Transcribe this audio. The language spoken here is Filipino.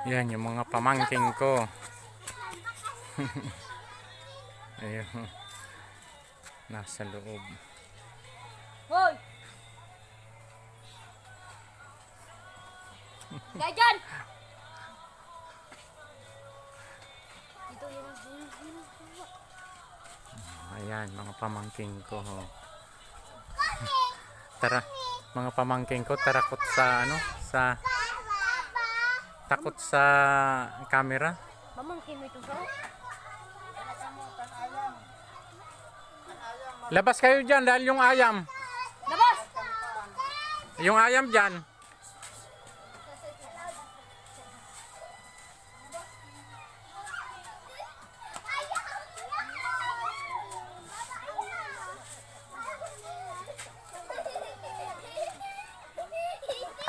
Yan yung mga pamangking ko. Ayun. Nasa loob. Hoy! Gajan! Dito yun. Ayan, mga pamangking ko. Tara, mga pamangking ko, tarakot sa ano, sa takot sa camera. Mamangkin mo ito sa? Labas kayo dyan dahil yung ayam. Labas! Yung ayam dyan.